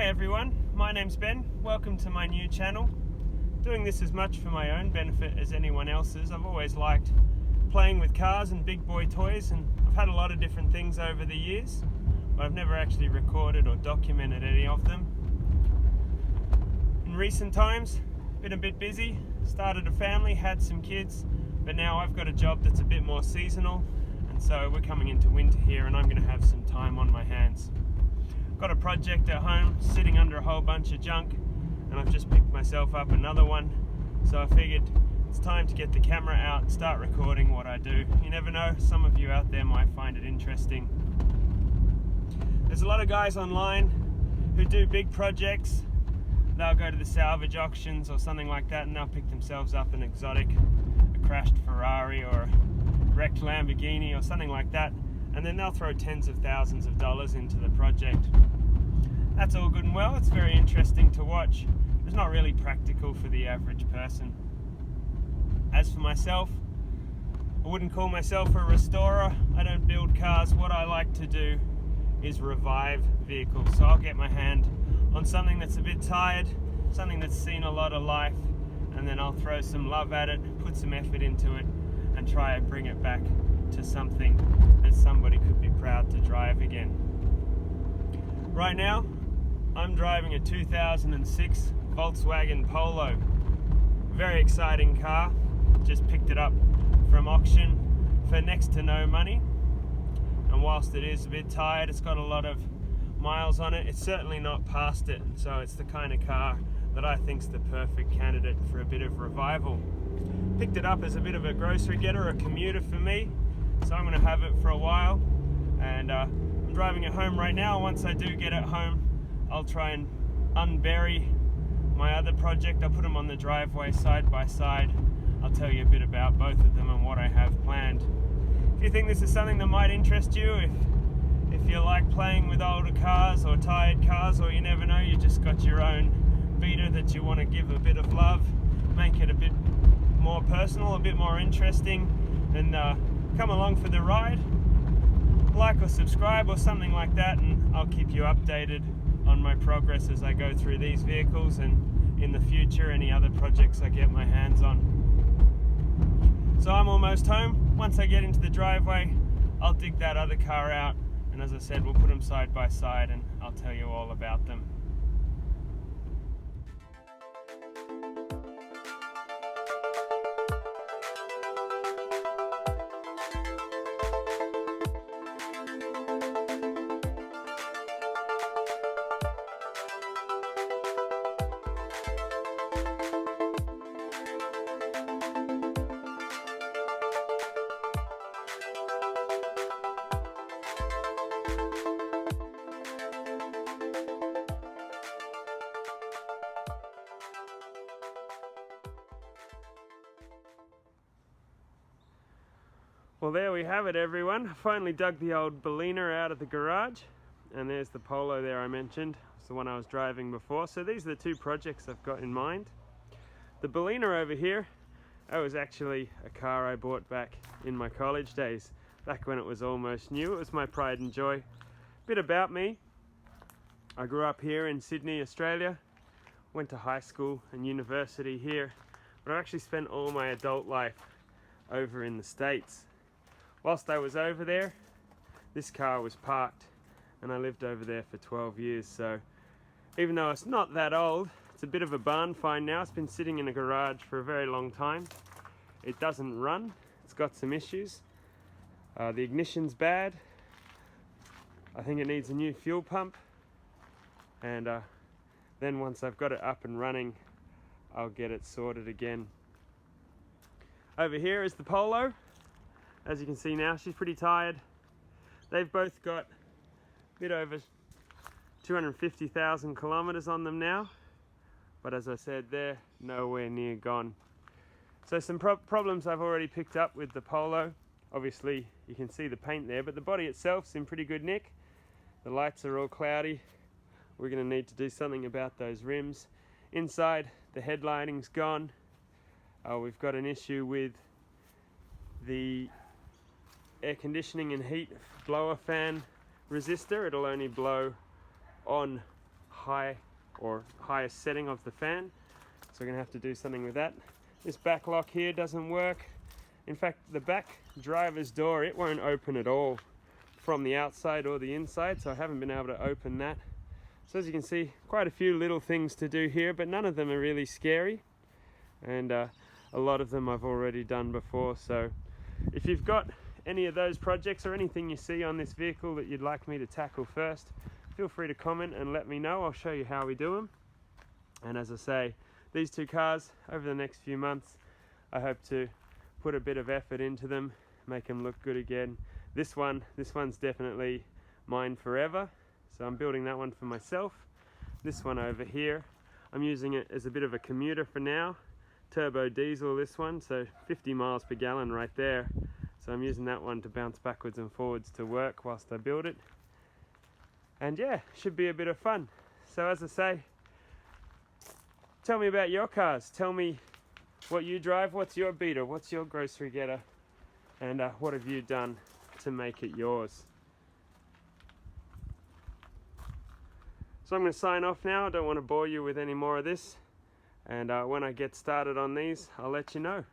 Hi everyone, my name's Ben. Welcome to my new channel. Doing this as much for my own benefit as anyone else's. I've always liked playing with cars and big boy toys, and I've had a lot of different things over the years, but I've never actually recorded or documented any of them. In recent times, been a bit busy, started a family, had some kids, but now I've got a job that's a bit more seasonal, and so we're coming into winter here and I'm going to have some time on my hands. Got a project at home sitting under a whole bunch of junk, and I've just picked myself up another one, so I figured it's time to get the camera out and start recording what I do. You never know, some of you out there might find it interesting. There's a lot of guys online who do big projects. They'll go to the salvage auctions or something like that and they'll pick themselves up an exotic, a crashed Ferrari or a wrecked Lamborghini or something like that, and then they'll throw tens of thousands of dollars into the project. That's all good and well, it's very interesting to watch. It's not really practical for the average person. As for myself, I wouldn't call myself a restorer. I don't build cars. What I like to do is revive vehicles. So I'll get my hand on something that's a bit tired, something that's seen a lot of life, and then I'll throw some love at it, put some effort into it, and try and bring it back to something that somebody could be proud to drive again. Right now, I'm driving a 2006 Volkswagen Polo. Very exciting car. Just picked it up from auction for next to no money. And whilst it is a bit tired, it's got a lot of miles on it. It's certainly not past it. So it's the kind of car that I think's the perfect candidate for a bit of revival. Picked it up as a bit of a grocery getter, a commuter for me. So I'm going to have it for a while. And I'm driving it home right now. Once I do get it home, I'll try and unbury my other project. I'll put them on the driveway side by side. I'll tell you a bit about both of them and what I have planned. If you think this is something that might interest you, if you like playing with older cars or tired cars, or you never know, you just got your own beater that you want to give a bit of love, make it a bit more personal, a bit more interesting, then come along for the ride. Like or subscribe or something like that, and I'll keep you updated on my progress as I go through these vehicles, and in the future any other projects I get my hands on. So I'm almost home. Once I get into the driveway, I'll dig that other car out, and as I said, we'll put them side by side and I'll tell you all about them. Well, there we have it, everyone. I finally dug the old Berlina out of the garage, and there's the Polo there I mentioned. It's the one I was driving before. So these are the two projects I've got in mind. The Berlina over here, that was actually a car I bought back in my college days, back when it was almost new. It was my pride and joy. Bit about me. I grew up here in Sydney, Australia, went to high school and university here, but I actually spent all my adult life over in the States. Whilst I was over there, this car was parked, and I lived over there for 12 years. So even though it's not that old, it's a bit of a barn find now. It's been sitting in a garage for a very long time. It doesn't run. It's got some issues. The ignition's bad. I think it needs a new fuel pump. And then once I've got it up and running, I'll get it sorted again. Over here is the Polo. As you can see now, she's pretty tired. They've both got a bit over 250,000 kilometers on them now, but as I said, they're nowhere near gone. So some problems I've already picked up with the Polo. Obviously you can see the paint there, but the body itself's in pretty good nick. The lights are all cloudy. We're going to need to do something about those rims. Inside, the headlighting's gone. We've got an issue with the air conditioning and heat blower fan resistor. It'll only blow on high or highest setting of the fan. So we're gonna have to do something with that. This back lock here doesn't work. In fact, the back driver's door, it won't open at all from the outside or the inside, so I haven't been able to open that. So as you can see, quite a few little things to do here, but none of them are really scary. And a lot of them I've already done before. So if you've got any of those projects or anything you see on this vehicle that you'd like me to tackle first, feel free to comment and let me know. I'll show you how we do them. And as I say, these two cars, over the next few months, I hope to put a bit of effort into them, make them look good again. This one's definitely mine forever, so I'm building that one for myself. This one over here, I'm using it as a bit of a commuter for now. Turbo diesel, this one, so 50 miles per gallon right there. So I'm using that one to bounce backwards and forwards to work whilst I build it. And yeah, should be a bit of fun. So as I say, tell me about your cars. Tell me what you drive, what's your beater, what's your grocery getter, and what have you done to make it yours. So I'm going to sign off now. I don't want to bore you with any more of this, and when I get started on these, I'll let you know.